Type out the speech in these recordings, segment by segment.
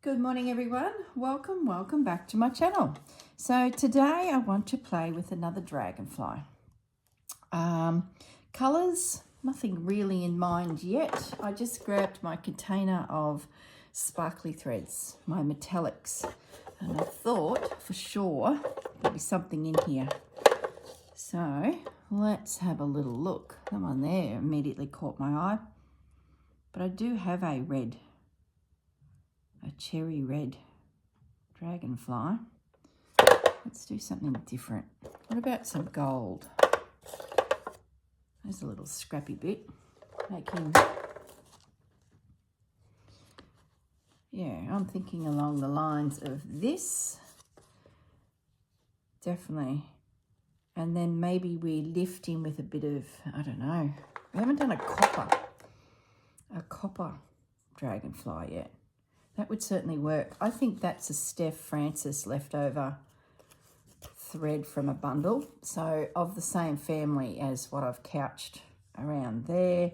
Good morning everyone, welcome back to my channel. So today I want to play with another dragonfly. Colours, nothing really in mind yet. I just grabbed my container of sparkly threads, my metallics, and I thought for sure there'd be something in here. So let's have a little look. That one there immediately caught my eye, but I do have a cherry red dragonfly. Let's do something different. What about some gold? There's a little scrappy bit. I'm thinking along the lines of this. Definitely. And then maybe we lift him with a bit of, I don't know. We haven't done a copper dragonfly yet. That would certainly work. I think that's a Steph Francis leftover thread from a bundle. So of the same family as what I've couched around there.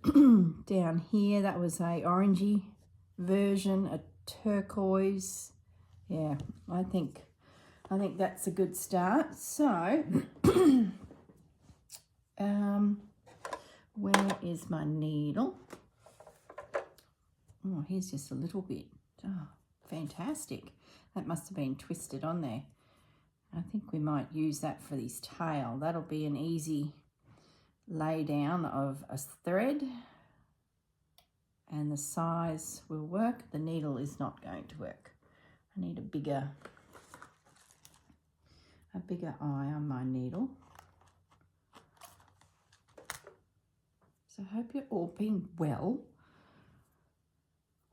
Down here, that was a orangey version, a turquoise. Yeah, I think that's a good start. So, where is my needle? Oh, here's just a little bit. Oh, fantastic. That must have been twisted on there. I think we might use that for this tail. That'll be an easy lay down of a thread. And the size will work. The needle is not going to work. I need a bigger eye on my needle. So I hope you're all being well.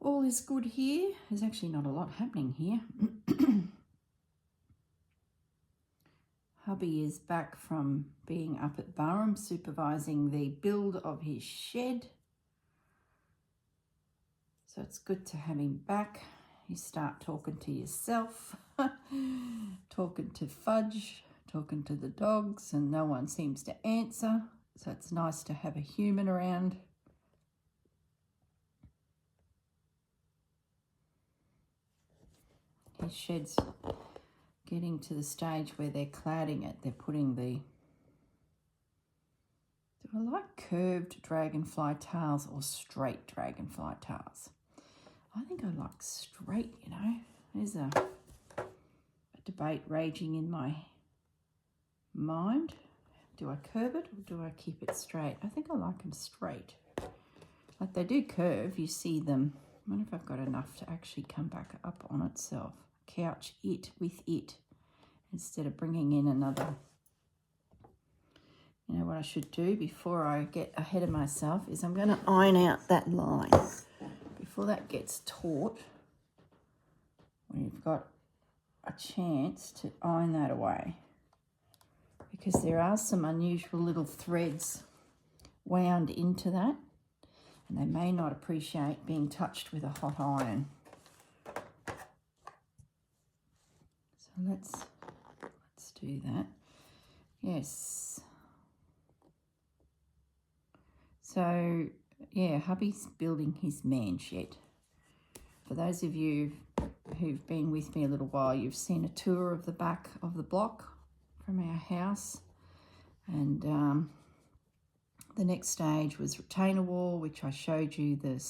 All is good here. There's actually not a lot happening here. Hubby is back from being up at Burr supervising the build of his shed. So it's good to have him back. You start talking to yourself, talking to Fudge, talking to the dogs, and no one seems to answer. So it's nice to have a human around. His shed's getting to the stage where they're cladding it. They're putting the... Do I like curved dragonfly tails or straight dragonfly tails? I think I like straight, you know. There's a debate raging in my mind. Do I curve it or do I keep it straight? I think I like them straight. Like they do curve, you see them. I wonder if I've got enough to actually come back up on itself. Couch it with it instead of bringing in another. You know what I should do before I get ahead of myself is I'm going to iron out that line. Before that gets taut, we've got a chance to iron that away. Because there are some unusual little threads wound into that. And they may not appreciate being touched with a hot iron. So let's do that. Yes. So, yeah, hubby's building his man shed. For those of you who've been with me a little while, you've seen a tour of the back of the block from our house. And the next stage was retainer wall, which I showed you the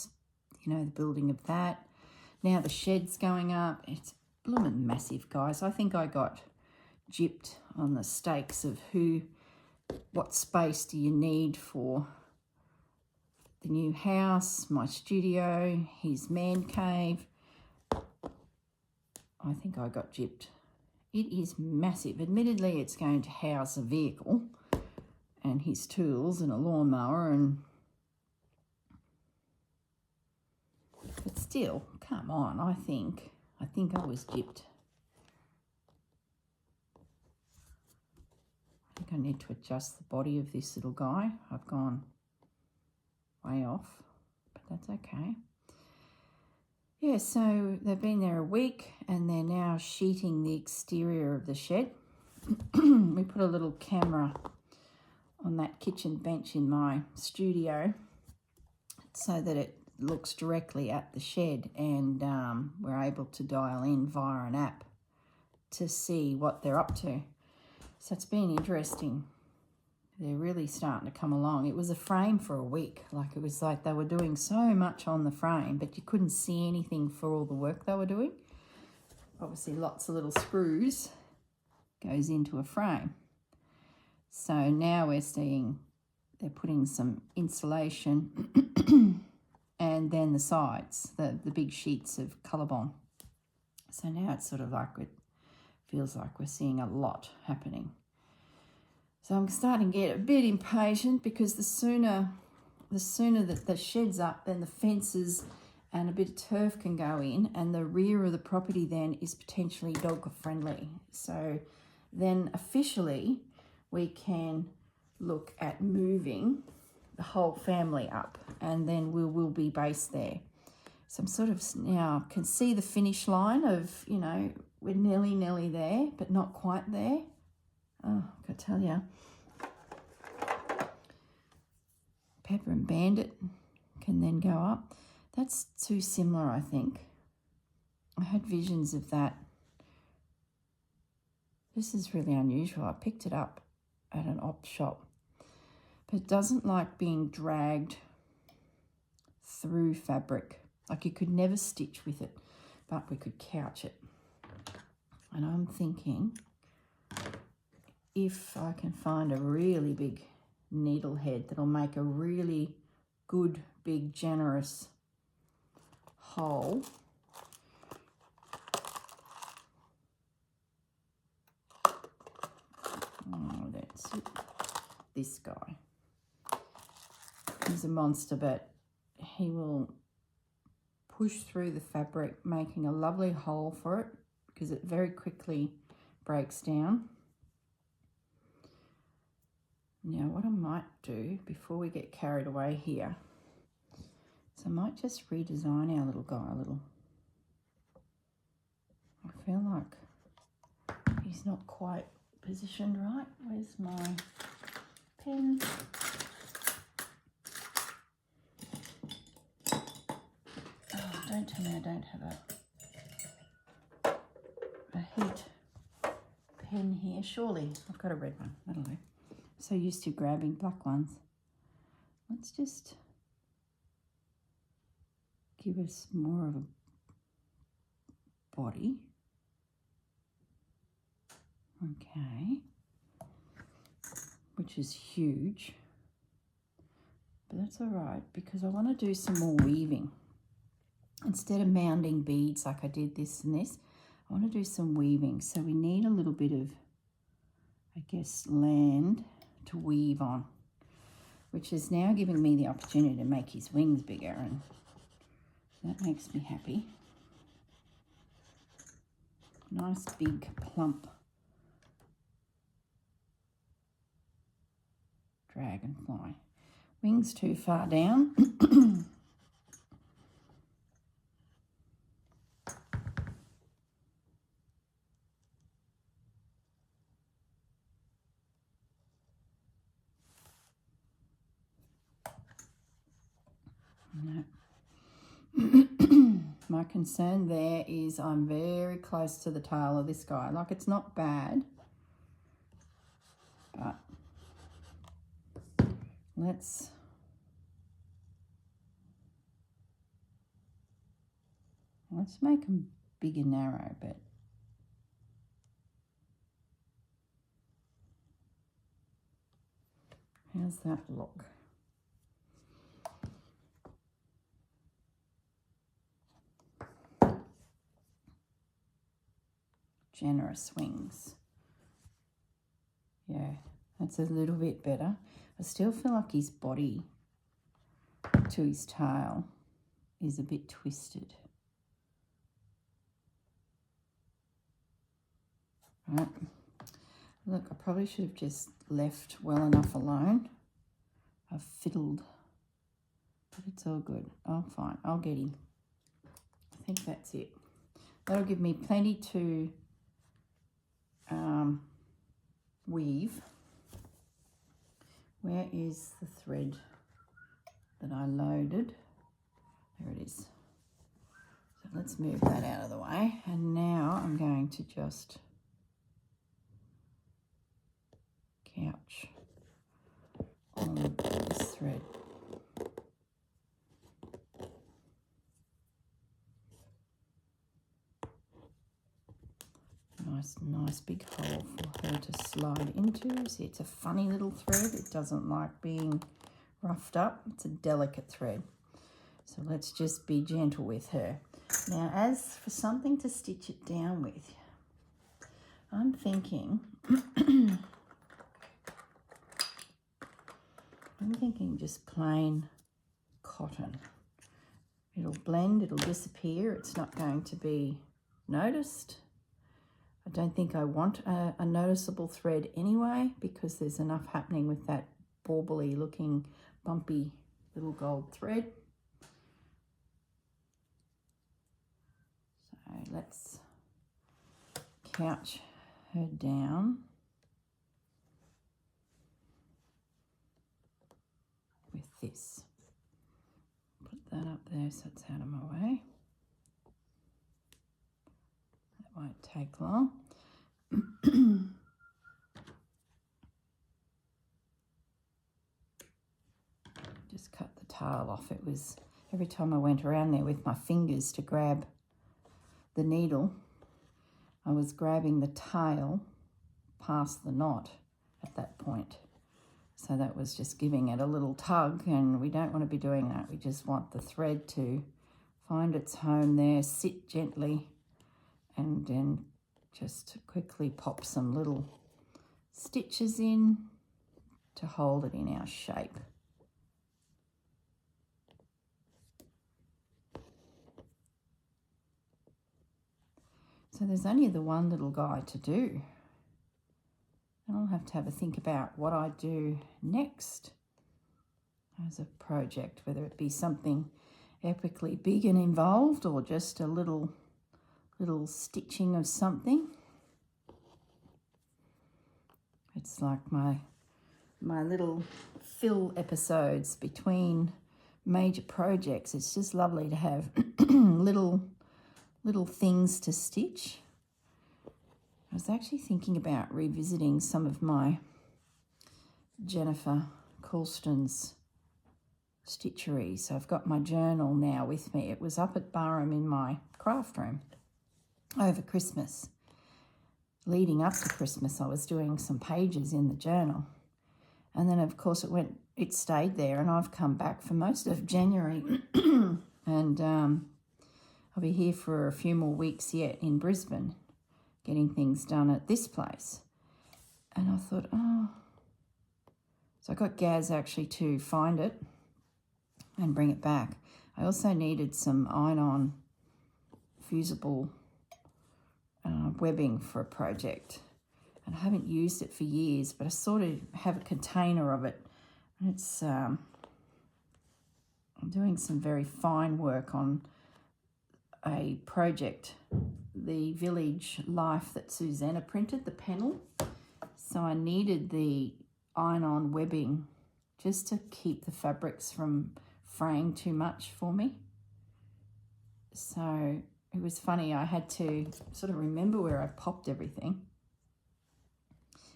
building of that. Now the shed's going up. It's blooming massive, guys. I think I got gypped on the stakes of what space do you need for the new house, my studio, his man cave. I think I got gypped. It is massive. Admittedly, it's going to house a vehicle and his tools and a lawnmower, but still, come on, I think I was gypped. I think I need to adjust the body of this little guy. I've gone way off, but that's okay. Yeah, so they've been there a week and they're now sheeting the exterior of the shed. We put a little camera on that kitchen bench in my studio so that it looks directly at the shed, and we're able to dial in via an app to see what they're up to. So it's been interesting. They're really starting to come along. It was a frame for a week. Like, it was like they were doing so much on the frame, but you couldn't see anything for all the work they were doing. Obviously, lots of little screws goes into a frame. So now we're seeing they're putting some insulation and then the sides, the big sheets of Colorbond. So now it's sort of like it feels like we're seeing a lot happening. So I'm starting to get a bit impatient, because the sooner that the shed's up, then the fences and a bit of turf can go in, and the rear of the property then is potentially dog friendly. So then officially we can look at moving the whole family up, and then we will be based there. So I'm sort of now can see the finish line of, you know, we're nearly there, but not quite there. Oh, I gotta tell you, Pepper and Bandit can then go up. That's too similar, I think. I had visions of that. This is really unusual. I picked it up at an op shop, but it doesn't like being dragged through fabric. Like, you could never stitch with it, but we could couch it. And I'm thinking, if I can find a really big needle head that'll make a really good, big, generous hole. Oh, that's it. This guy. He's a monster, but he will push through the fabric, making a lovely hole for it, because it very quickly breaks down. Now, what I might do before we get carried away here, so I might just redesign our little guy a little. I feel like he's not quite positioned right. Where's my pen? Oh, don't tell me I don't have a heat pen here. Surely I've got a red one. That'll do. So used to grabbing black ones. Let's just give us more of a body. Okay. Which is huge. But that's all right, because I want to do some more weaving. Instead of mounding beads like I did this and this, I want to do some weaving. So we need a little bit of, I guess, land to weave on, which is now giving me the opportunity to make his wings bigger, and that makes me happy. Nice big plump dragonfly. Wings too far down. No. My concern there is I'm very close to the tail of this guy. Like, it's not bad, but let's make them big and narrow, but how's that look? Generous wings. Yeah, that's a little bit better. I still feel like his body to his tail is a bit twisted. Right. Look, I probably should have just left well enough alone. I've fiddled, but it's all good. Oh, fine. I'll get him. I think that's it. That'll give me plenty to weave. Where is the thread that I loaded? There it is. So let's move that out of the way. And now I'm going to just couch on this thread. Nice big hole for her to slide into. See, it's a funny little thread. It doesn't like being roughed up. It's a delicate thread. So let's just be gentle with her. Now, as for something to stitch it down with, I'm thinking, just plain cotton. It'll blend, it'll disappear. It's not going to be noticed. I don't think I want a noticeable thread anyway, because there's enough happening with that bauble-y looking bumpy little gold thread. So let's couch her down with this. Put that up there so it's out of my way. That won't take long. Just cut the tail off. It was every time I went around there with my fingers to grab the needle, I was grabbing the tail past the knot at that point. So that was just giving it a little tug, and we don't want to be doing that. We just want the thread to find its home there, sit gently, and then just quickly pop some little stitches in to hold it in our shape. So there's only the one little guy to do. And I'll have to have a think about what I do next as a project, whether it be something epically big and involved or just a little stitching of something. It's like my little fill episodes between major projects. It's just lovely to have little things to stitch. I was actually thinking about revisiting some of my Jennifer Coulston's stitchery. So I've got my journal now with me. It was up at Burr in my craft room over Christmas. Leading up to Christmas, I was doing some pages in the journal. And then, of course, it stayed there, and I've come back for most of January. And I'll be here for a few more weeks yet in Brisbane, getting things done at this place. And I thought, so I got Gaz actually to find it and bring it back. I also needed some iron-on fusible webbing for a project. And I haven't used it for years, but I sort of have a container of it. And it's, I'm doing some very fine work on a project, the village life that Susanna printed, the panel. So I needed the iron-on webbing just to keep the fabrics from fraying too much for me. So it was funny, I had to sort of remember where I popped everything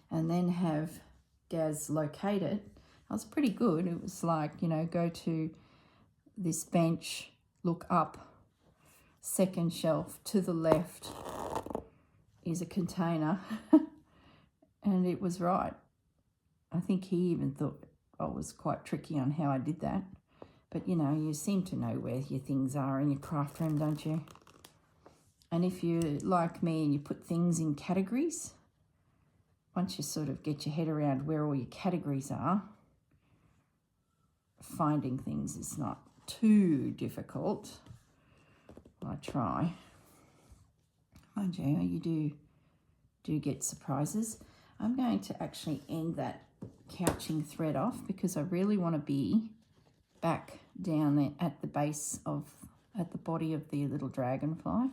and then have Gaz locate it. I was pretty good. It was like, go to this bench, look up, second shelf to the left is a container. And it was right. I think he even thought I was quite tricky on how I did that. But, you seem to know where your things are in your craft room, don't you? And if you're like me and you put things in categories, once you sort of get your head around where all your categories are, finding things is not too difficult. I try. Mind you do get surprises. I'm going to actually end that couching thread off because I really want to be back down there at the base at the body of the little dragonfly.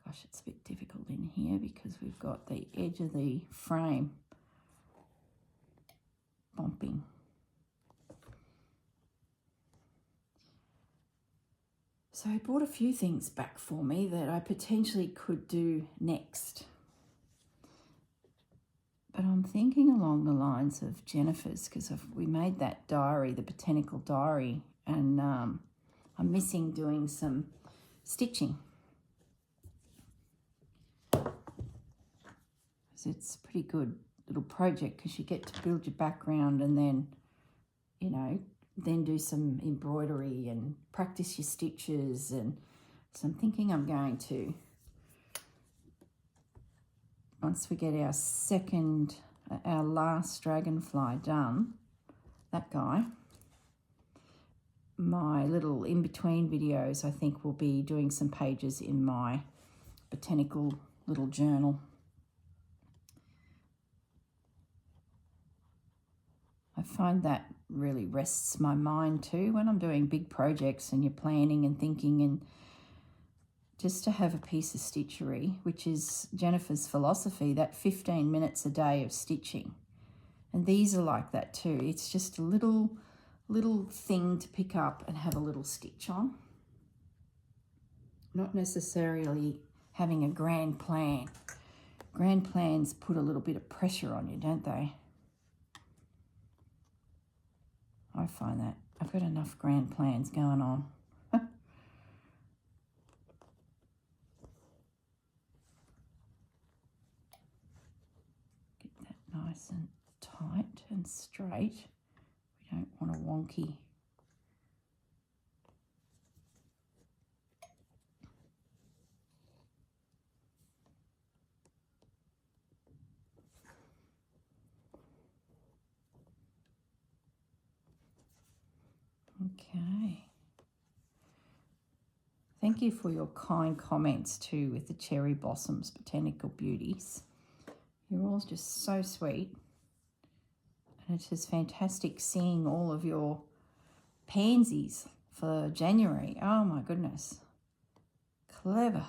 Gosh, it's a bit difficult in here because we've got the edge of the frame bumping. So he brought a few things back for me that I potentially could do next. But I'm thinking along the lines of Jennifer's, because we made that diary, the botanical diary, and I'm missing doing some stitching. So it's a pretty good little project because you get to build your background and then, you know, then do some embroidery and practice your stitches. And so I'm thinking I'm going to, once we get our last dragonfly done, that guy, my little in-between videos, I think will be doing some pages in my botanical little journal. I find that really rests my mind too when I'm doing big projects and you're planning and thinking, and just to have a piece of stitchery, which is Jennifer's philosophy, that 15 minutes a day of stitching. And these are like that too. It's just a little thing to pick up and have a little stitch on. Not necessarily having a grand plan. Grand plans put a little bit of pressure on you, don't they? I find that. I've got enough grand plans going on. Get that nice and tight and straight. We don't want a wonky. Okay. Thank you for your kind comments too with the cherry blossoms, botanical beauties. You're all just so sweet. And it's just fantastic seeing all of your pansies for January. Oh my goodness. Clever.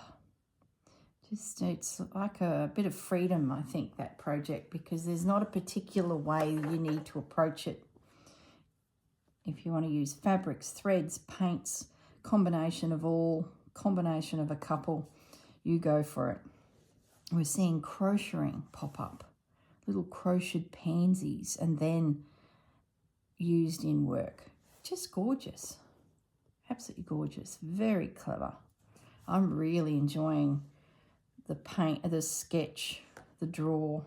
Just, it's like a bit of freedom, I think, that project, because there's not a particular way you need to approach it. If you want to use fabrics, threads, paints, combination of a couple, you go for it. We're seeing crocheting pop up, little crocheted pansies, and then used in work. Just gorgeous, absolutely gorgeous, very clever. I'm really enjoying the paint, the sketch, the draw,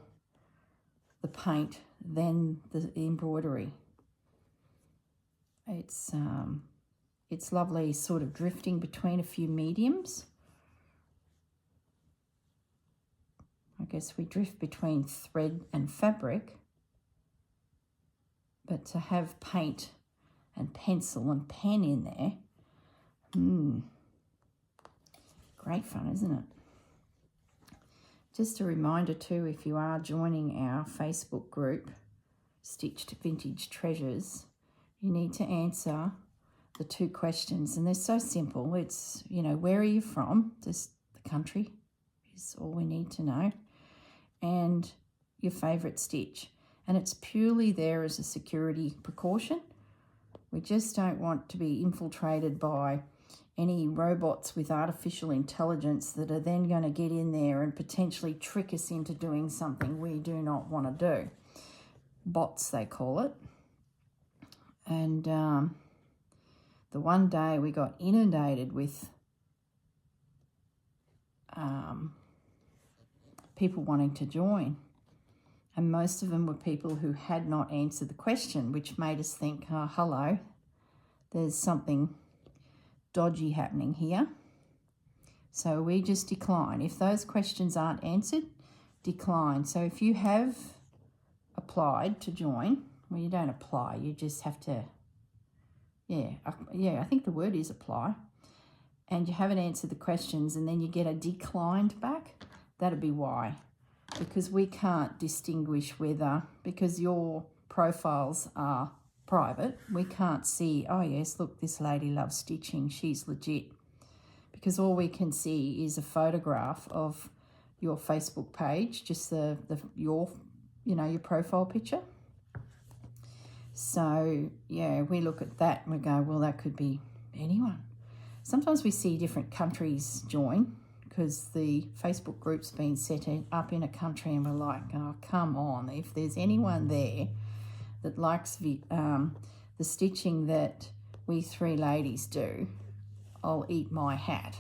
the paint, then the embroidery. It's lovely, sort of drifting between a few mediums. I guess we drift between thread and fabric, but to have paint and pencil and pen in there, great fun, isn't it? Just a reminder too, if you are joining our Facebook group, Stitched Vintage Treasures, you need to answer the 2 questions, and they're so simple. It's, you know, where are you from? Just the country is all we need to know, and your favourite stitch. And it's purely there as a security precaution. We just don't want to be infiltrated by any robots with artificial intelligence that are then going to get in there and potentially trick us into doing something we do not want to do. Bots, they call it. And the one day we got inundated with people wanting to join. And most of them were people who had not answered the question, which made us think, oh, hello, there's something dodgy happening here. So we just decline. If those questions aren't answered, decline. So if you have applied to join, well, you don't apply, you just have to, I think the word is apply, and you haven't answered the questions and then you get a declined back, that'd be why. Because we can't distinguish whether, because your profiles are private, we can't see, oh yes, look, this lady loves stitching, she's legit. Because all we can see is a photograph of your Facebook page, just your profile picture. So, yeah, we look at that and we go, well, that could be anyone. sometimes we see different countries join because the Facebook group's been set up in a country and we're like, oh, come on. If there's anyone there that likes the stitching that we three ladies do, I'll eat my hat.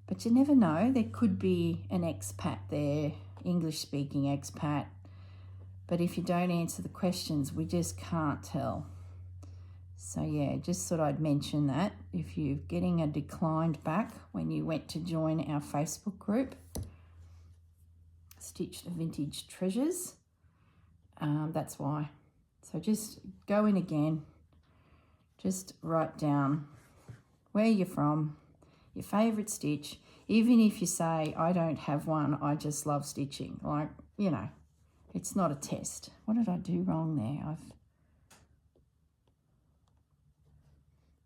But you never know. There could be an expat there, English-speaking expat. But if you don't answer the questions, we just can't tell. So yeah, just thought I'd mention that. If you're getting a declined back when you went to join our Facebook group, Stitched Vintage Treasures, that's why. So just go in again, just write down where you're from, your favourite stitch. Even if you say, I don't have one, I just love stitching. Like, you know, it's not a test. What did I do wrong there?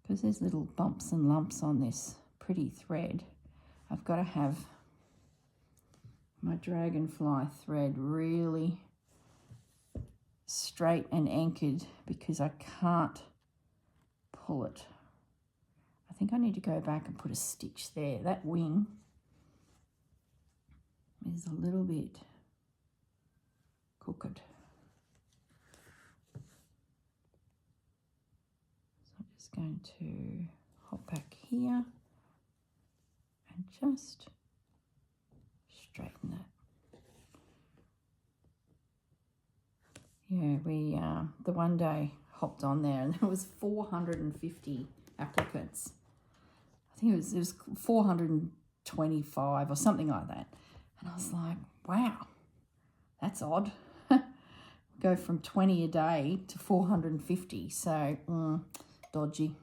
Because there's little bumps and lumps on this pretty thread. I've got to have my dragonfly thread really straight and anchored because I can't pull it. I think I need to go back and put a stitch there. That wing is a little bit crooked. So I'm just going to hop back here and just straighten that. Yeah, we the one day hopped on there and there was 450 applicants. I think it was 425 or something like that. And I was like, wow, that's odd. Go from 20 a day to 450, so dodgy.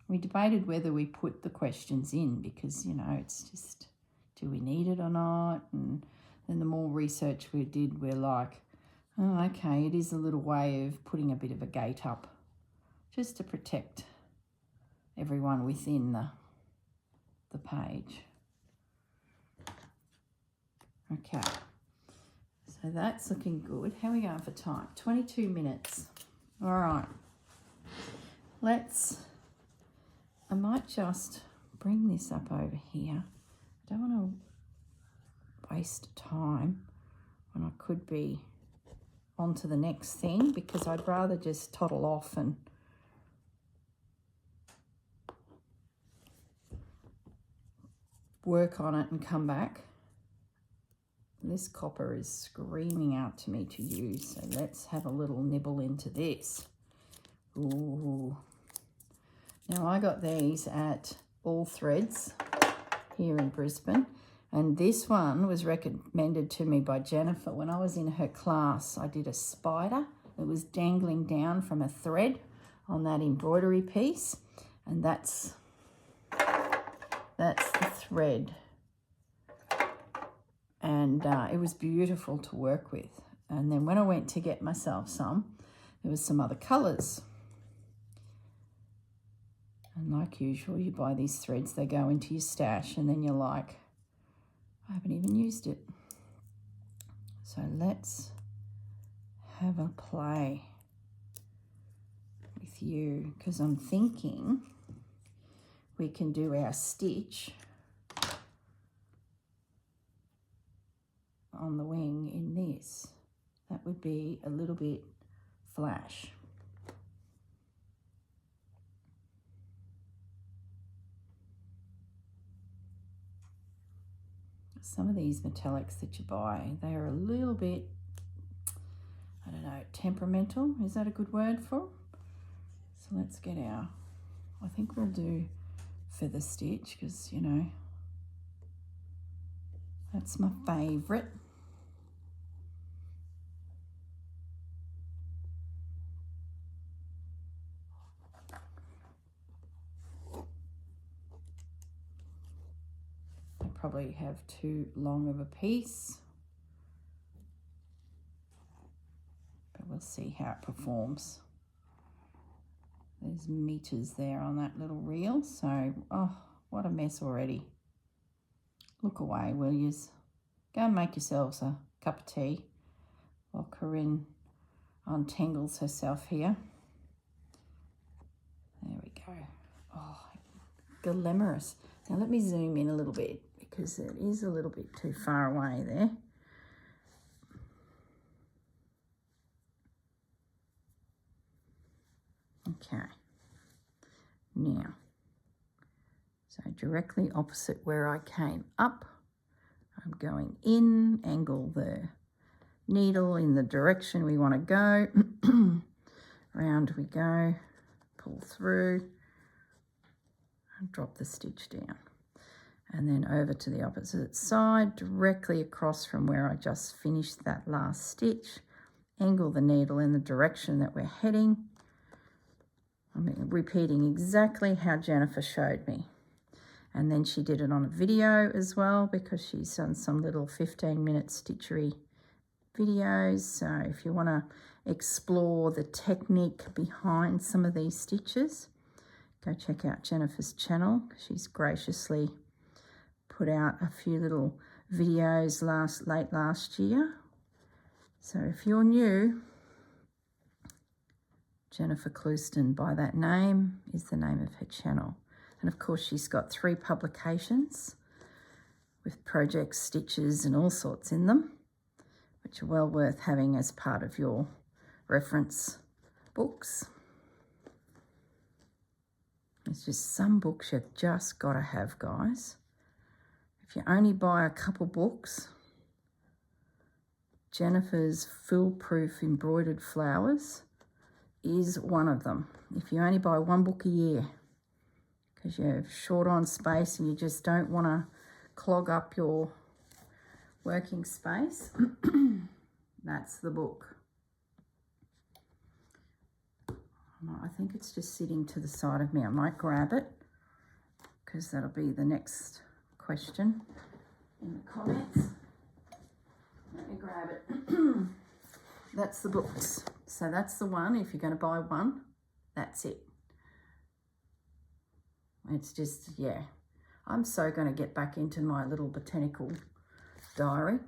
We debated whether we put the questions in because, you know, it's just, do we need it or not? And then the more research we did, we're like, oh, okay, it is a little way of putting a bit of a gate up just to protect everyone within the page. Okay, so that's looking good. How are we going for time? 22 minutes. All right, I might just bring this up over here. I don't want to waste time when I could be on to the next thing because I'd rather just toddle off and work on it and come back. This copper is screaming out to me to use, so let's have a little nibble into this. Ooh. Now I got these at All Threads here in Brisbane, and this one was recommended to me by Jennifer. When I was in her class, I did a spider that was dangling down from a thread on that embroidery piece, and that's the thread. And it was beautiful to work with. And then when I went to get myself some, there was some other colours. And like usual, you buy these threads, they go into your stash, and then you're like, I haven't even used it. So let's have a play with you, because I'm thinking we can do our stitch on the wing in this. That would be a little bit flash. Some of these metallics that you buy, they are a little bit, I don't know, temperamental. Is that a good word for? So let's get our, I think we'll do feather stitch because, you know, that's my favourite. I probably have too long of a piece, but we'll see how it performs. There's meters there on that little reel, so, oh, what a mess already. Look away, will yous? Go and make yourselves a cup of tea while Corrine untangles herself here. glamorous. Now let me zoom in a little bit because it is a little bit too far away there. Okay. Now, so directly opposite where I came up, I'm going in, angle the needle in the direction we want to go. Round we go, pull through, and drop the stitch down. And then over to the opposite side, directly across from where I just finished that last stitch. Angle the needle in the direction that we're heading. I'm repeating exactly how Jennifer showed me. And then she did it on a video as well because she's done some little 15-minute stitchery videos. So if you want to explore the technique behind some of these stitches, go check out Jennifer's channel. She's graciously put out a few little videos late last year. So if you're new, Jennifer Clouston by that name is the name of her channel. And of course she's got 3 publications with projects, stitches and all sorts in them, which are well worth having as part of your reference books. It's just some books you've just got to have, guys. If you only buy a couple books, Jennifer's Foolproof Embroidered Flowers is one of them. If you only buy 1 book a year because you're short on space and you just don't want to clog up your working space, that's the book. I think it's just sitting to the side of me. I might grab it because that'll be the next question in the comments. Let me grab it. That's the books. So that's the one. If you're going to buy one, that's it. It's just, yeah. I'm so going to get back into my little botanical diary.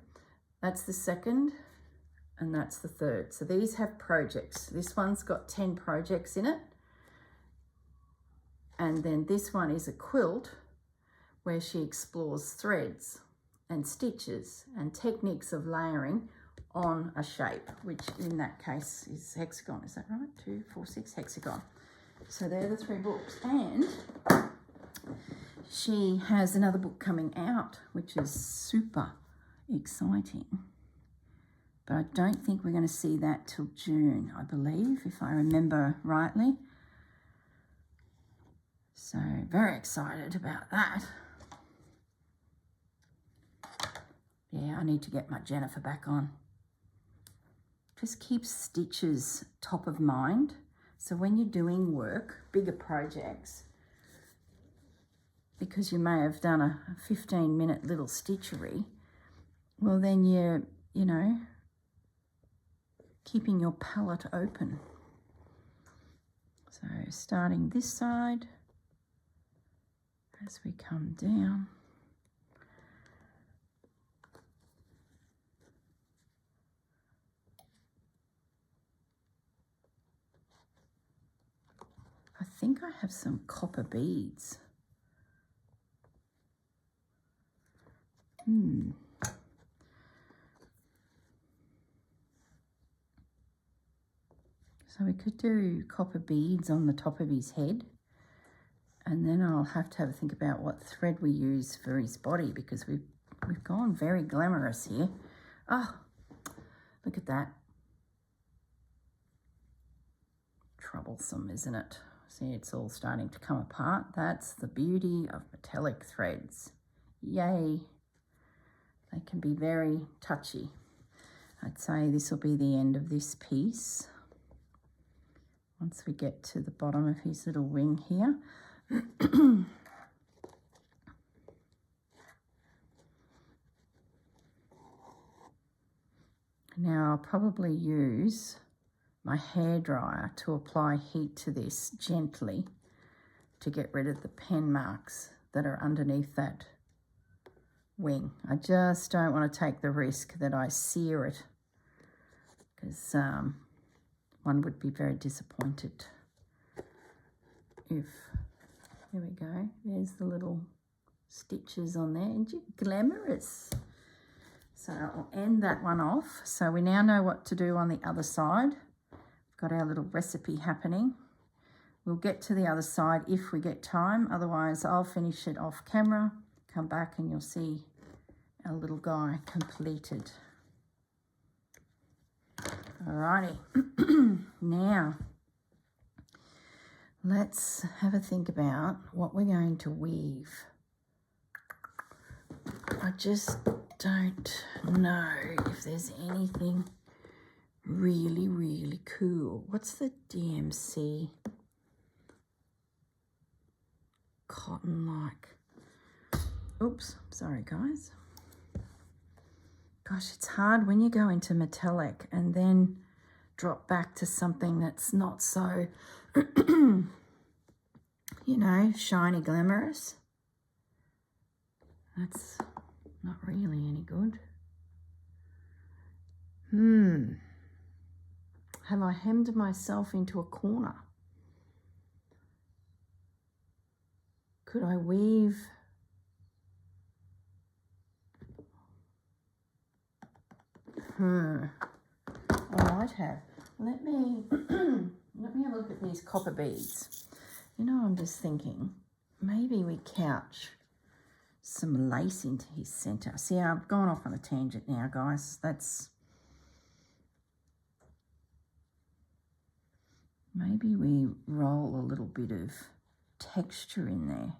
That's the second. And that's the third. So these have projects. This one's got 10 projects in it. And then this one is a quilt where she explores threads and stitches and techniques of layering on a shape, which in that case is hexagon. Is that right? 2, 4, 6, hexagon. So they're the 3 books. And she has another book coming out, which is super exciting. But I don't think we're going to see that till June, I believe, if I remember rightly. So very excited about that. Yeah, I need to get my Jennifer back on. Just keep stitches top of mind. So when you're doing work, bigger projects, because you may have done a 15-minute little stitchery, well then you're, you know, keeping your palette open. So starting this side as we come down. I think I have some copper beads. So we could do copper beads on the top of his head, and then I'll have to have a think about what thread we use for his body, because we've gone very glamorous here. Oh, look at that. Troublesome, isn't it? See, it's all starting to come apart. That's the beauty of metallic threads. Yay. They can be very touchy. I'd say this will be the end of this piece. Once we get to the bottom of his little wing here. Now I'll probably use my hairdryer to apply heat to this gently to get rid of the pen marks that are underneath that wing. I just don't want to take the risk that I sear it, because one would be very disappointed if There we go. There's the little stitches on there. And glamorous. So I'll end that one off. So we now know what to do on the other side. We've got our little recipe happening. We'll get to the other side if we get time. Otherwise, I'll finish it off camera, come back and you'll see our little guy completed. Alrighty. Now, let's have a think about what we're going to weave. I just don't know if there's anything really, really cool. What's the DMC cotton like? Oops, sorry guys. Gosh, it's hard when you go into metallic and then drop back to something that's not so, you know, shiny, glamorous. That's not really any good. Have I hemmed myself into a corner? Could I weave? I might have. Let me have a look at these copper beads. You know, I'm just thinking, maybe we couch some lace into his centre. See, I've gone off on a tangent now, guys. Maybe we roll a little bit of texture in there.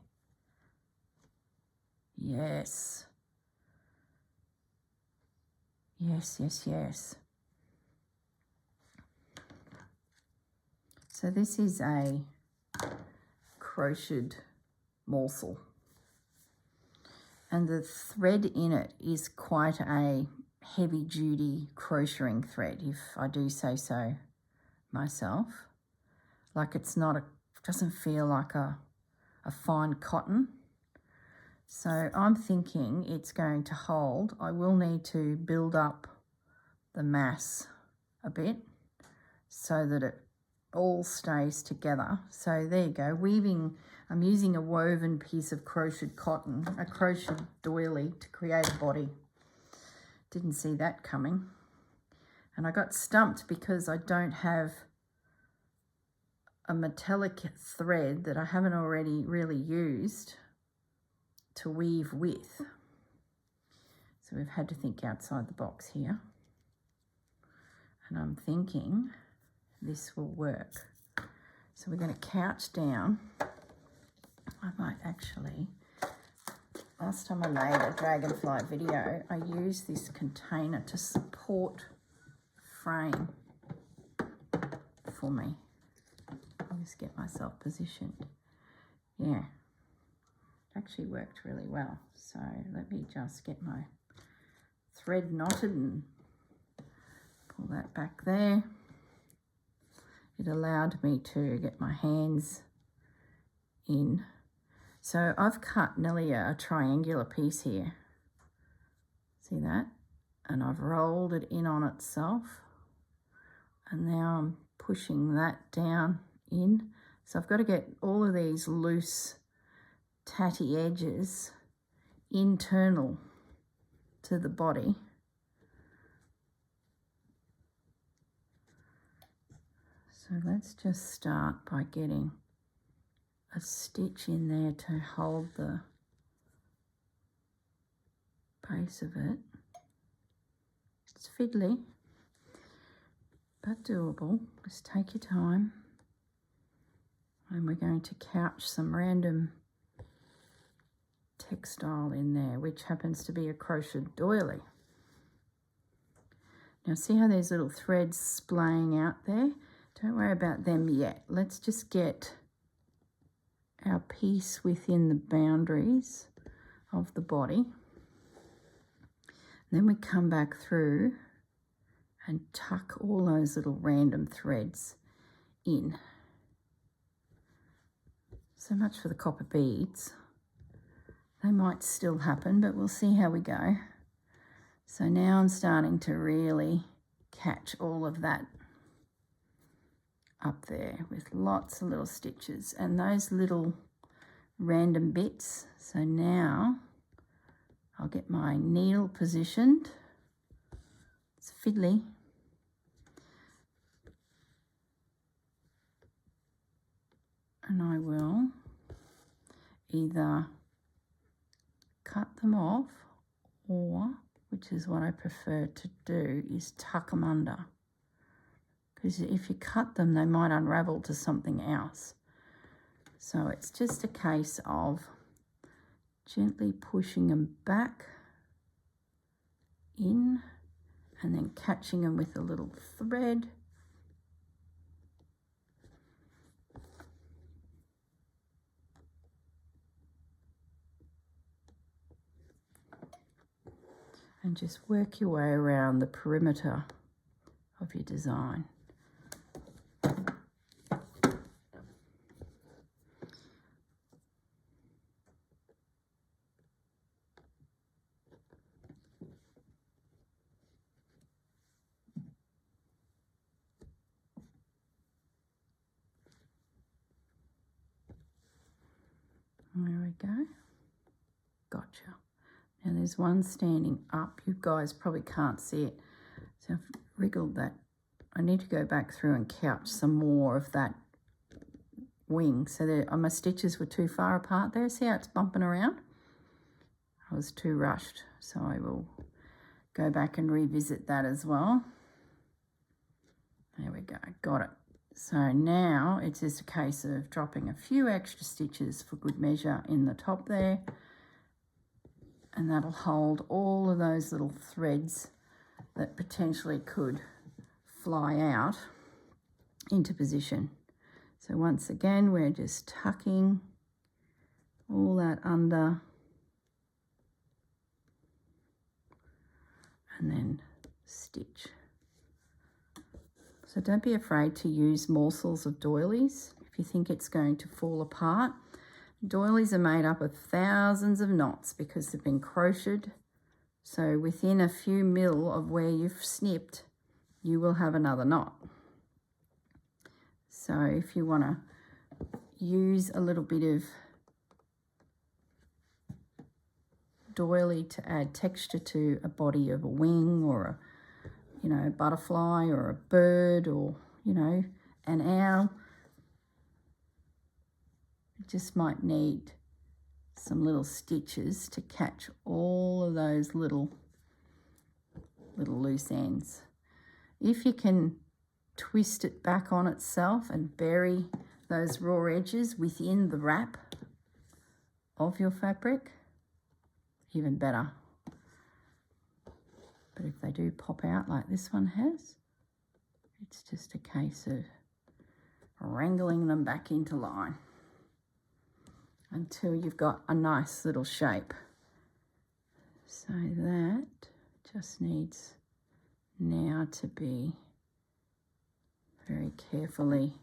Yes. Yes, yes, yes. So this is a crocheted morsel. And the thread in it is quite a heavy-duty crocheting thread, if I do say so myself. Like it's not doesn't feel like a fine cotton. So I'm thinking it's going to hold. I will need to build up the mass a bit so that it all stays together. So there you go, weaving. I'm using a woven piece of crocheted cotton, a crocheted doily to create a body. Didn't see that coming. And I got stumped because I don't have a metallic thread that I haven't already really used to weave with. So we've had to think outside the box here. And I'm thinking this will work. So we're going to couch down. I might actually, last time I made a dragonfly video, I used this container to support the frame for me. I'll just get myself positioned. Yeah, it actually worked really well. So let me just get my thread knotted and pull that back there. It allowed me to get my hands in. So I've cut nearly a triangular piece here. See that? And I've rolled it in on itself. And now I'm pushing that down in. So I've got to get all of these loose tatty edges internal to the body. So let's just start by getting a stitch in there to hold the base of it. It's fiddly, but doable. Just take your time. And we're going to couch some random textile in there, which happens to be a crocheted doily. Now see how there's little threads splaying out there? Don't worry about them yet. Let's just get our piece within the boundaries of the body. Then we come back through and tuck all those little random threads in. So much for the copper beads. They might still happen, but we'll see how we go. So now I'm starting to really catch all of that up there with lots of little stitches, and those little random bits. So now I'll get my needle positioned. It's fiddly. And I will either cut them off, or, which is what I prefer to do, is tuck them under. Because if you cut them, they might unravel to something else. So it's just a case of gently pushing them back in and then catching them with a little thread. And just work your way around the perimeter of your design. There we go. Gotcha. Now there's one standing up. You guys probably can't see it. So I've wriggled that. I need to go back through and couch some more of that wing. So there, my stitches were too far apart there. See how it's bumping around? I was too rushed. So I will go back and revisit that as well. There we go. Got it. So now it's just a case of dropping a few extra stitches for good measure in the top there. And that'll hold all of those little threads that potentially could fly out into position. So once again, we're just tucking all that under and then stitch. So don't be afraid to use morsels of doilies if you think it's going to fall apart. Doilies are made up of thousands of knots because they've been crocheted. So within a few mil of where you've snipped, you will have another knot. So if you want to use a little bit of doily to add texture to a body of a wing or a a butterfly or a bird or, an owl. You just might need some little stitches to catch all of those little loose ends. If you can twist it back on itself and bury those raw edges within the wrap of your fabric, even better. But if they do pop out like this one has, it's just a case of wrangling them back into line until you've got a nice little shape. So that just needs now to be very carefully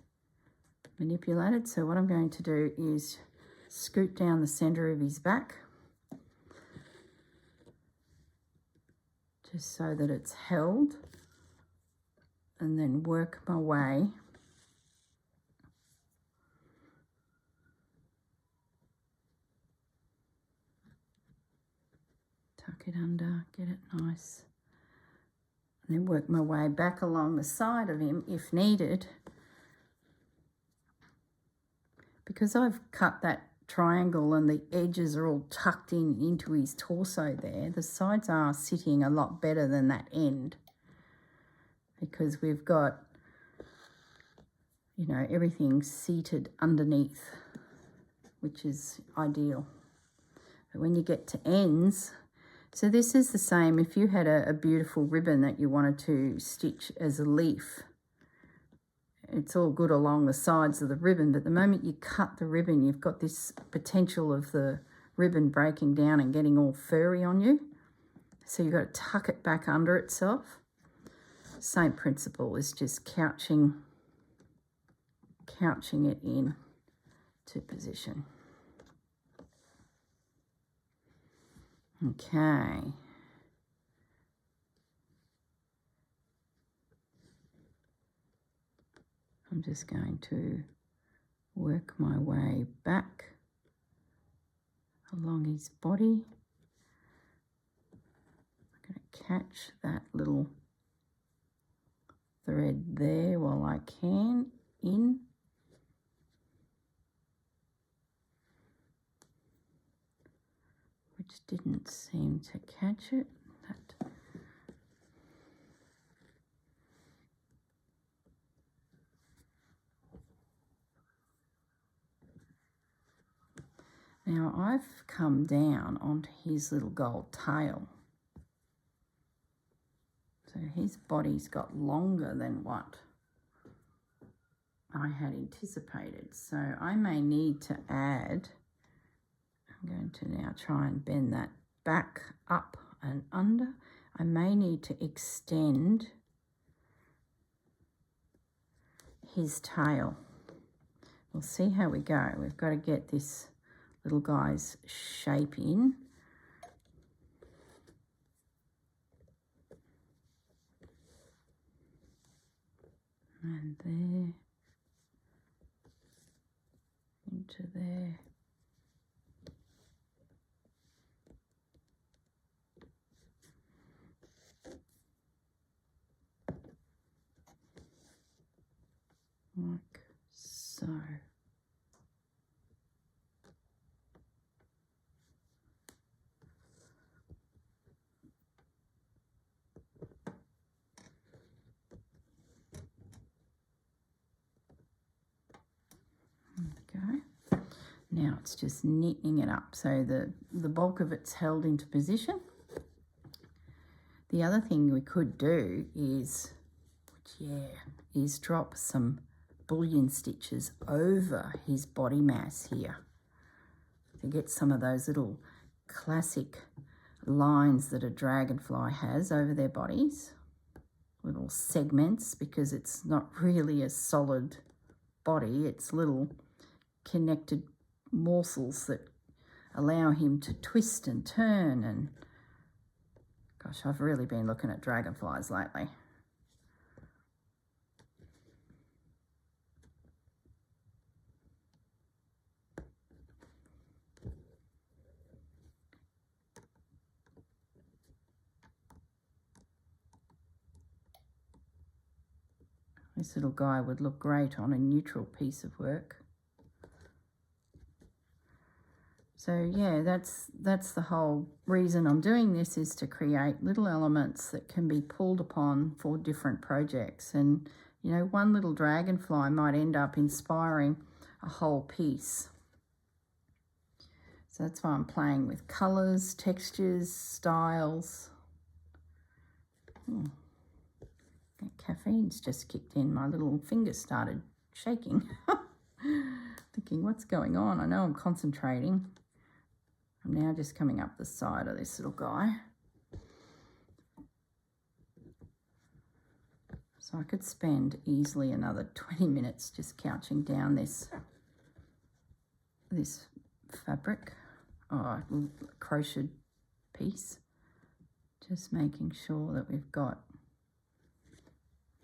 manipulated. So what I'm going to do is scoot down the center of his back, just so that it's held, and then work my way tuck it under, get it nice, and then work my way back along the side of him if needed. Because I've cut that triangle and the edges are all tucked into his torso there, the sides are sitting a lot better than that end, because we've got, everything seated underneath, which is ideal. But when you get to ends, so this is the same if you had a beautiful ribbon that you wanted to stitch as a leaf. It's all good along the sides of the ribbon, but the moment you cut the ribbon, you've got this potential of the ribbon breaking down and getting all furry on you. So you've got to tuck it back under itself. Same principle, is just couching it in to position. Okay. I'm just going to work my way back along his body. I'm going to catch that little thread there while I can in. Which didn't seem to catch it. Now I've come down onto his little gold tail. So his body's got longer than what I had anticipated. So I may need to add, I'm going to now try and bend that back up and under. I may need to extend his tail. We'll see how we go. We've got to get this little guy's shape in. And there, into there. Like so. Okay. Now it's just knitting it up so the bulk of it's held into position. The other thing we could do is, drop some bullion stitches over his body mass here to get some of those little classic lines that a dragonfly has over their bodies, little segments, because it's not really a solid body, it's little connected morsels that allow him to twist and turn. And gosh, I've really been looking at dragonflies lately. This little guy would look great on a neutral piece of work. So yeah, that's the whole reason I'm doing this, is to create little elements that can be pulled upon for different projects. And you know, one little dragonfly might end up inspiring a whole piece. So that's why I'm playing with colours, textures, styles. That caffeine's just kicked in. My little finger started shaking. Thinking, what's going on? I know I'm concentrating. I'm now just coming up the side of this little guy. So I could spend easily another 20 minutes just couching down this fabric, crocheted piece. Just making sure that we've got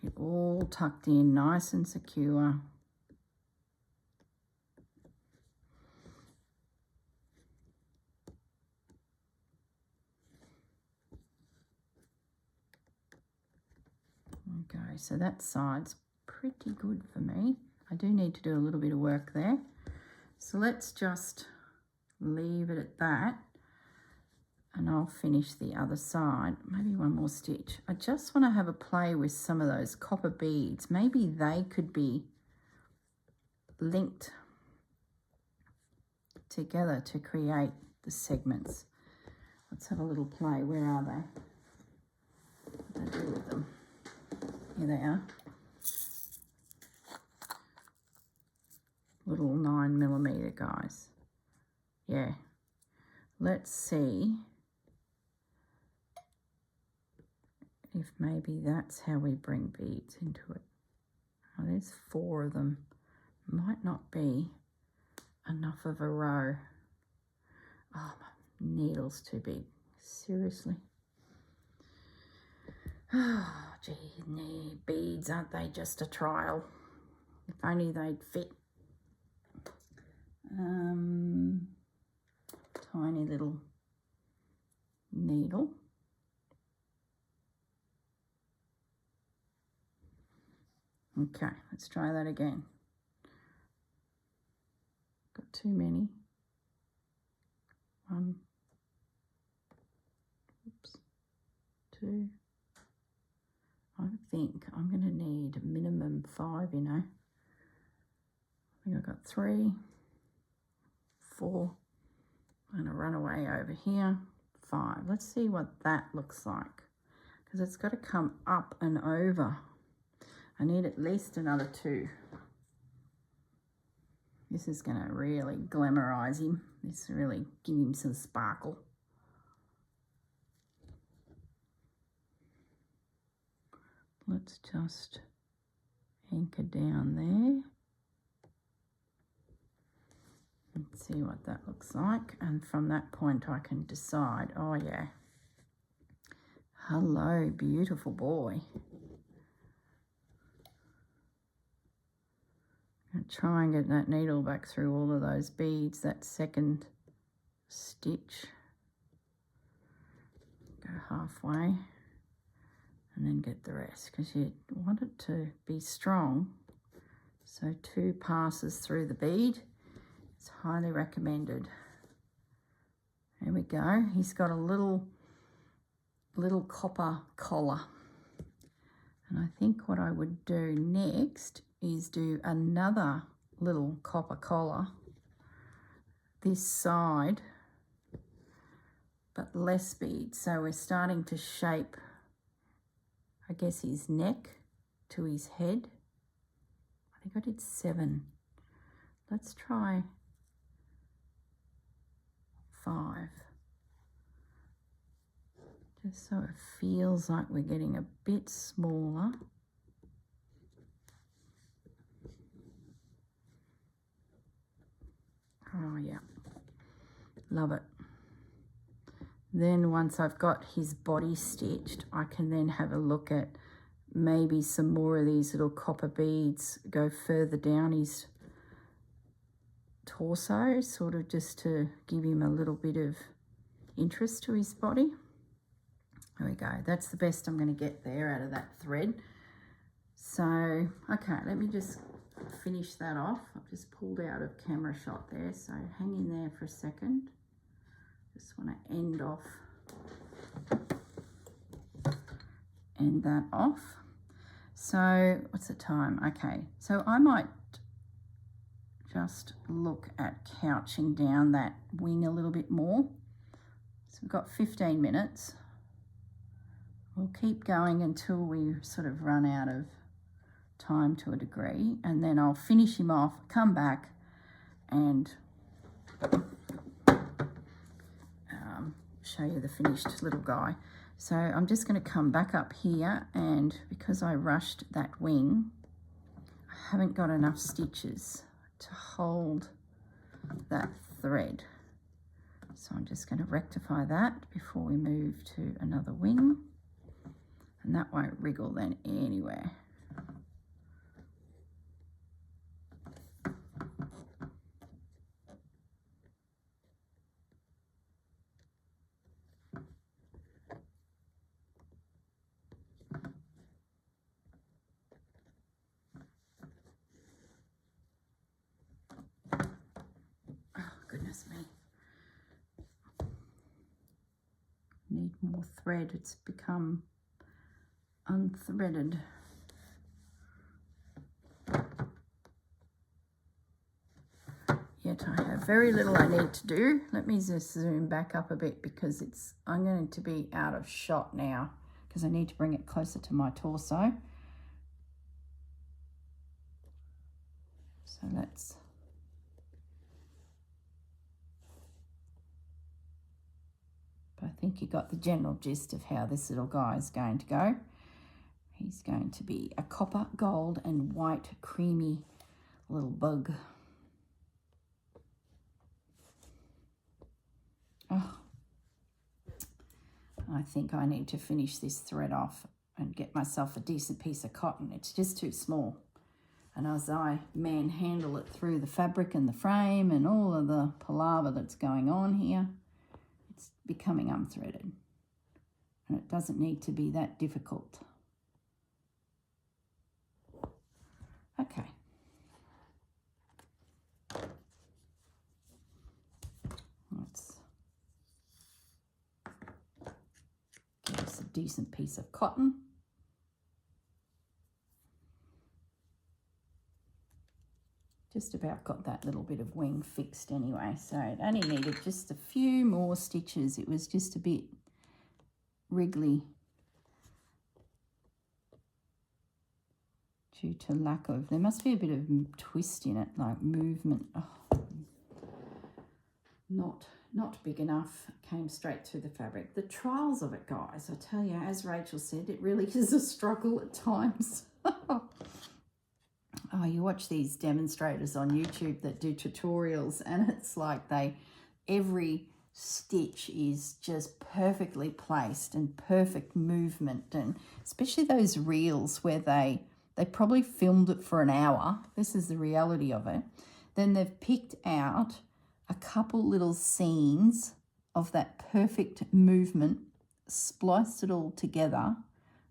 it all tucked in nice and secure. Okay, so that side's pretty good for me. I do need to do a little bit of work there. So let's just leave it at that, and I'll finish the other side. Maybe one more stitch. I just want to have a play with some of those copper beads. Maybe they could be linked together to create the segments. Let's have a little play. Where are they? What do I do with them? Here they are. Little 9mm guys. Yeah. Let's see if maybe that's how we bring beads into it. Oh, there's 4 of them. Might not be enough of a row. Oh, my needle's too big. Seriously. Oh, gee, beads, aren't they just a trial? If only they'd fit. tiny little needle. Okay, let's try that again. Got too many. One, oops, two. I think I'm going to need a minimum 5, you know. I think I've got 3, 4. I'm going to run away over here. 5. Let's see what that looks like, because it's got to come up and over. I need at least another 2. This is going to really glamorize him. This really give him some sparkle. Let's just anchor down there. Let's see what that looks like. And from that point I can decide, oh yeah. Hello, beautiful boy. And try and get that needle back through all of those beads, that second stitch. Go halfway and then get the rest, because you want it to be strong. So 2 passes through the bead. It's highly recommended. There we go. He's got a little copper collar. And I think what I would do next is do another little copper collar this side, but less beads. So we're starting to shape, I guess, his neck to his head. I think I did 7. Let's try 5. Just so it feels like we're getting a bit smaller. Oh yeah, love it. Then once I've got his body stitched, I can then have a look at maybe some more of these little copper beads, go further down his torso, sort of just to give him a little bit of interest to his body. There we go. That's the best I'm going to get there out of that thread. So, okay, let me just finish that off. I've just pulled out of camera shot there, so hang in there for a second. Just want to end that off. So what's the time? Okay, so I might just look at couching down that wing a little bit more. So we've got 15 minutes. We'll keep going until we sort of run out of time to a degree, and then I'll finish him off, come back and show you the finished little guy. So I'm just going to come back up here, and because I rushed that wing, I haven't got enough stitches to hold that thread. So I'm just going to rectify that before we move to another wing, and that won't wriggle then anywhere. Goodness me. Need more thread. It's become unthreaded. Yet I have very little I need to do. Let me just zoom back up a bit, because I'm going to be out of shot now, because I need to bring it closer to my torso. So let's I think you got the general gist of how this little guy is going to go. He's going to be a copper, gold and white creamy little bug. Oh, I think I need to finish this thread off and get myself a decent piece of cotton. It's just too small. And as I manhandle it through the fabric and the frame and all of the palaver that's going on here, becoming unthreaded. And it doesn't need to be that difficult. Okay. Let's get us a decent piece of cotton. Just about got that little bit of wing fixed anyway, so it only needed just a few more stitches. It was just a bit wriggly due to lack of, there must be a bit of twist in it, like movement. Oh, not big enough, came straight through the fabric. The trials of it, guys, I tell you, as Rachel said, it really is a struggle at times. Oh, you watch these demonstrators on YouTube that do tutorials, and it's like every stitch is just perfectly placed and perfect movement, and especially those reels where they probably filmed it for an hour. This is the reality of it. Then they've picked out a couple little scenes of that perfect movement, spliced it all together,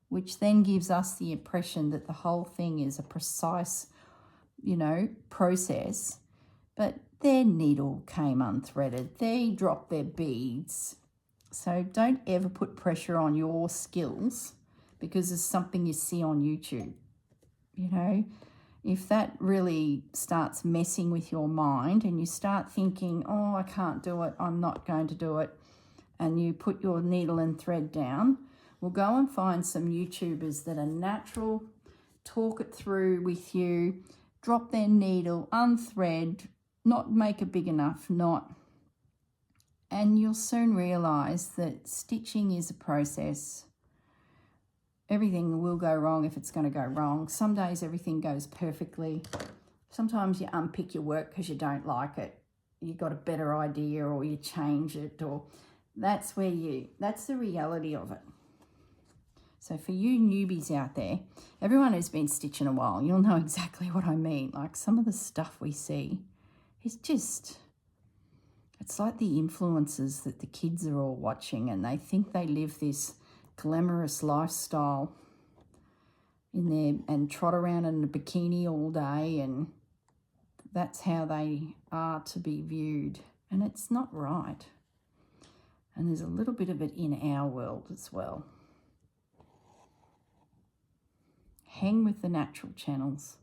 which then gives us the impression that the whole thing is a precise, process. But their needle came unthreaded. They dropped their beads. So don't ever put pressure on your skills because it's something you see on YouTube. If that really starts messing with your mind and you start thinking, oh, I can't do it, I'm not going to do it, and you put your needle and thread down, well, go and find some YouTubers that are natural, talk it through with you, drop their needle, unthread, not make a big enough knot, and you'll soon realise that stitching is a process. Everything will go wrong if it's going to go wrong. Some days everything goes perfectly. Sometimes you unpick your work because you don't like it. You got a better idea, or you change it, or that's the reality of it. So for you newbies out there, everyone who's been stitching a while, you'll know exactly what I mean. Like some of the stuff we see is just, it's like the influences that the kids are all watching, and they think they live this glamorous lifestyle in there and trot around in a bikini all day, and that's how they are to be viewed, and it's not right. And there's a little bit of it in our world as well. Hang with the natural channels.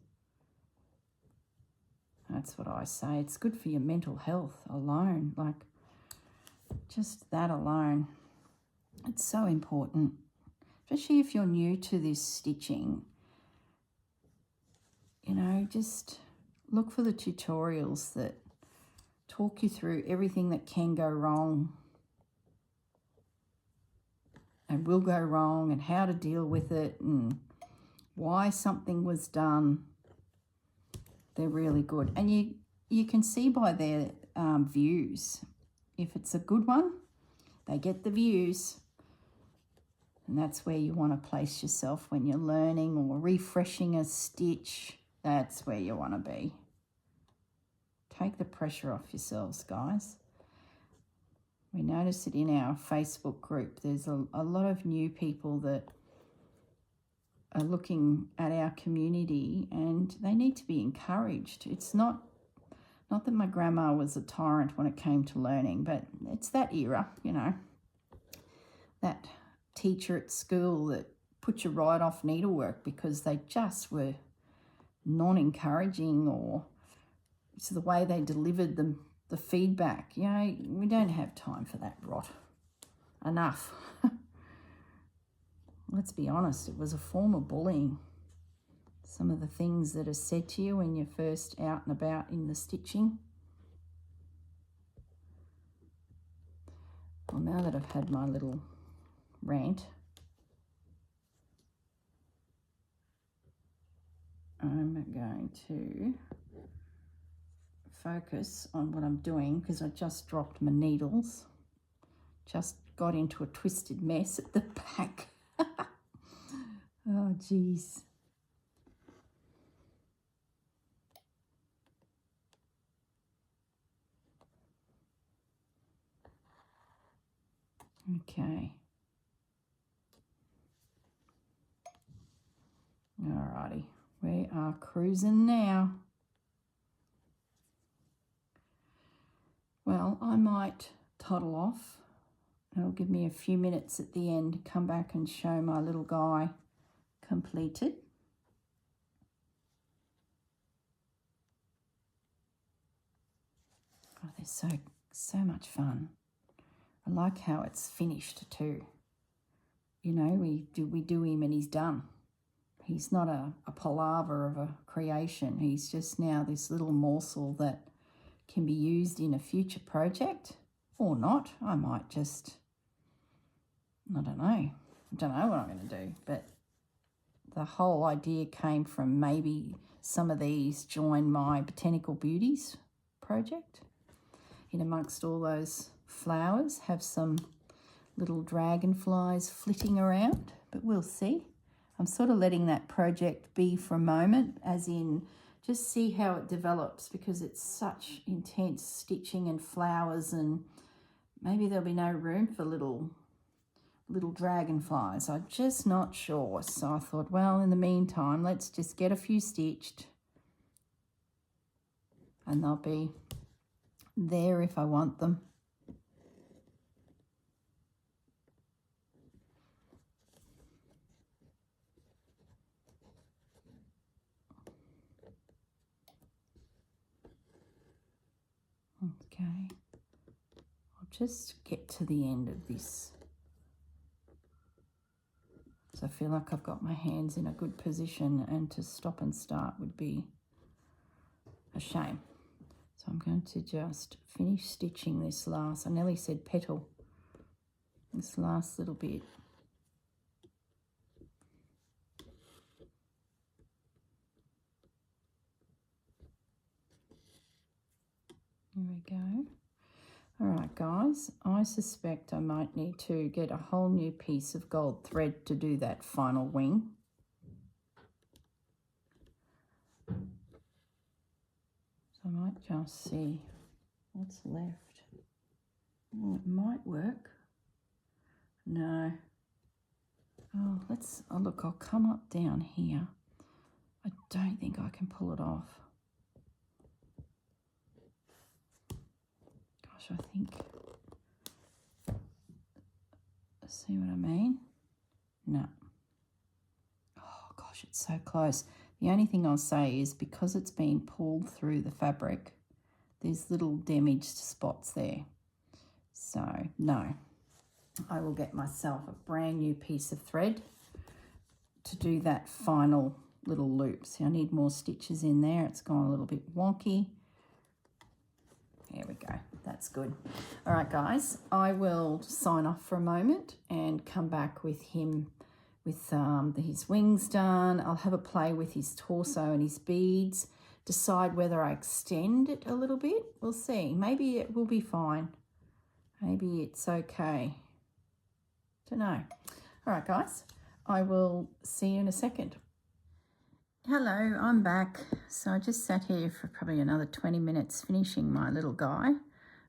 That's what I say. It's good for your mental health alone, like just that alone. It's so important, especially if you're new to this stitching. Just look for the tutorials that talk you through everything that can go wrong and will go wrong, and how to deal with it, and why something was done. They're really good. And you can see by their views. If it's a good one, they get the views. And that's where you want to place yourself when you're learning or refreshing a stitch. That's where you want to be. Take the pressure off yourselves, guys. We notice it in our Facebook group. There's a lot of new people that are looking at our community, and they need to be encouraged. It's not that my grandma was a tyrant when it came to learning, but it's that era, that teacher at school that put you right off needlework because they just were non-encouraging, or it's the way they delivered the feedback. We don't have time for that rot. Enough. Let's be honest, it was a form of bullying. Some of the things that are said to you when you're first out and about in the stitching. Well, now that I've had my little rant, I'm going to focus on what I'm doing, because I just dropped my needles. Just got into a twisted mess at the back. Oh, geez. Okay. Alrighty, we are cruising now. Well, I might toddle off. It'll give me a few minutes at the end to come back and show my little guy completed. Oh, they're so much fun. I like how it's finished too. You know, we do him and he's done. He's not a palaver of a creation. He's just now this little morsel that can be used in a future project or not. I might just, I don't know what I'm going to do. But the whole idea came from maybe some of these join my Botanical Beauties project. In amongst all those flowers, have some little dragonflies flitting around, but we'll see. I'm sort of letting that project be for a moment, as in just see how it develops, because it's such intense stitching and flowers, and maybe there'll be no room for little dragonflies. I'm just not sure. So I thought, well, in the meantime, let's just get a few stitched and they'll be there if I want them. Okay, I'll just get to the end of this. So I feel like I've got my hands in a good position, and to stop and start would be a shame. So I'm going to just finish stitching this last, I nearly said petal, this last little bit. Here we go. All right, guys, I suspect I might need to get a whole new piece of gold thread to do that final wing. So I might just see what's left. Oh, it might work. No. Oh, look, I'll come up down here. I don't think I can pull it off. I think, see what I mean? No. Oh gosh, it's so close. The only thing I'll say is, because it's been pulled through the fabric, there's little damaged spots there. So no, I will get myself a brand new piece of thread to do that final little loop. See, I need more stitches in there. It's gone a little bit wonky. There we go. That's good. All right, guys, I will sign off for a moment and come back with him with his wings done. I'll have a play with his torso and his beads, decide whether I extend it a little bit. We'll see. Maybe it will be fine. Maybe it's okay. Don't know. All right, guys, I will see you in a second. Hello, I'm back. So I just sat here for probably another 20 minutes finishing my little guy,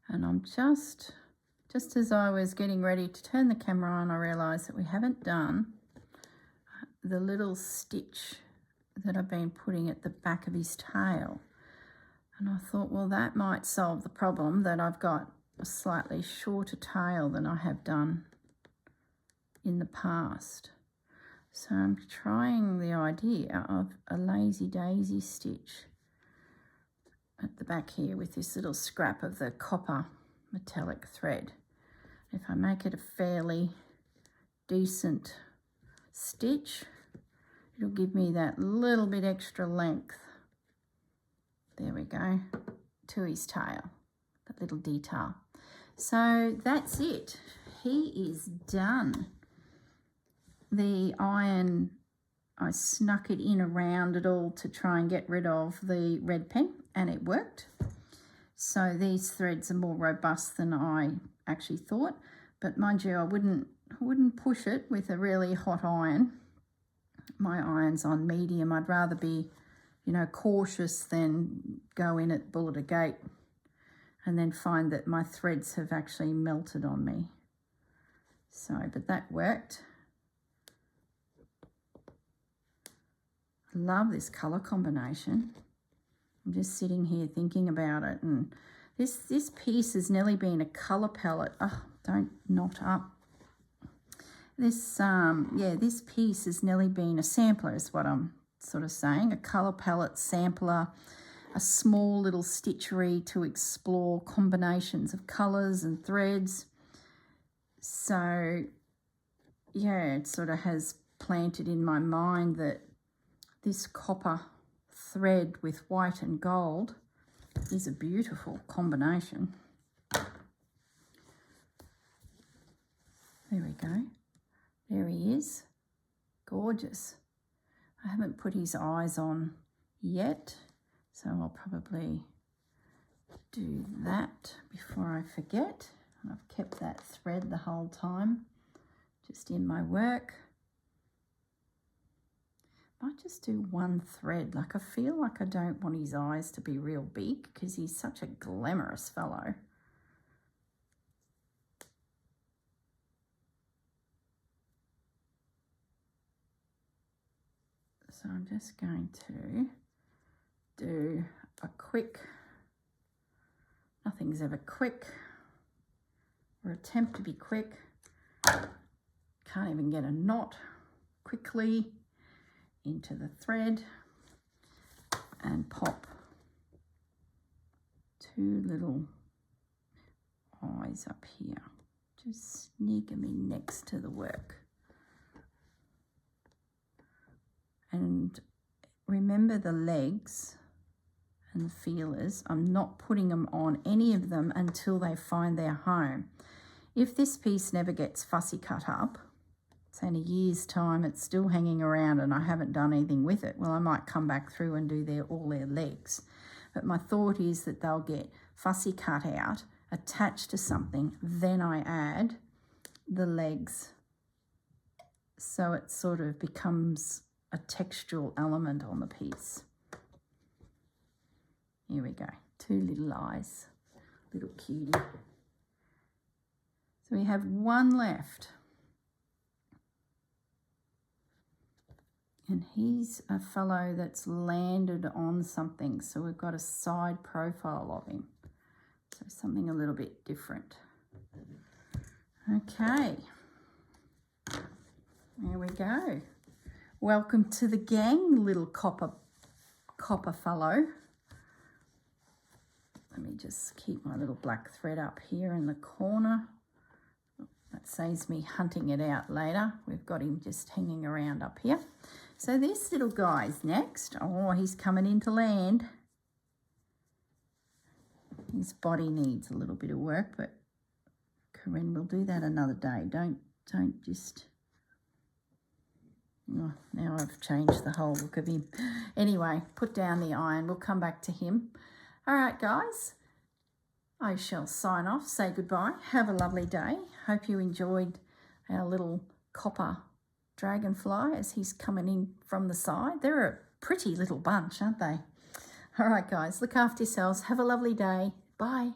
and I'm just as I was getting ready to turn the camera on, I realised that we haven't done the little stitch that I've been putting at the back of his tail. And I thought, well, that might solve the problem that I've got a slightly shorter tail than I have done in the past. So I'm trying the idea of a lazy daisy stitch at the back here with this little scrap of the copper metallic thread. If I make it a fairly decent stitch, it'll give me that little bit extra length. There we go, to his tail, that little detail. So that's it. He is done. The iron, I snuck it in around it all to try and get rid of the red pen, and it worked. So these threads are more robust than I actually thought, but mind you, I wouldn't push it with a really hot iron. My iron's on medium. I'd rather be, cautious than go in at bullet a gate and then find that my threads have actually melted on me. So, but that worked. I love this colour combination. I'm just sitting here thinking about it, and this piece has nearly been a colour palette. Oh, don't knot up. This this piece has nearly been a sampler is what I'm sort of saying. A colour palette sampler, a small little stitchery to explore combinations of colours and threads. So yeah, it sort of has planted in my mind that this copper thread with white and gold is a beautiful combination. There we go. There he is. Gorgeous. I haven't put his eyes on yet, so I'll probably do that before I forget. I've kept that thread the whole time, just in my work. Might just do one thread. Like, I feel like I don't want his eyes to be real big because he's such a glamorous fellow. So I'm just going to do a quick, nothing's ever quick, or attempt to be quick. Can't even get a knot quickly into the thread and pop two little eyes up here. Just sneak them in next to the work. And remember the legs and the feelers. I'm not putting them on any of them until they find their home. If this piece never gets fussy cut up, say in a year's time it's still hanging around and I haven't done anything with it, well, I might come back through and do all their legs. But my thought is that they'll get fussy cut out, attached to something, then I add the legs. So it sort of becomes a textural element on the piece. Here we go, two little eyes, little cutie. So we have one left. And he's a fellow that's landed on something. So we've got a side profile of him. So something a little bit different. Okay. There we go. Welcome to the gang, little copper fellow. Let me just keep my little black thread up here in the corner. That saves me hunting it out later. We've got him just hanging around up here. So this little guy's next. Oh, he's coming into land. His body needs a little bit of work, but Corrine will do that another day. Don't just... Oh, now I've changed the whole look of him. Anyway, put down the iron. We'll come back to him. All right, guys. I shall sign off, say goodbye. Have a lovely day. Hope you enjoyed our little copper dragonfly as he's coming in from the side. They're a pretty little bunch, aren't they? All right, guys, look after yourselves. Have a lovely day. Bye.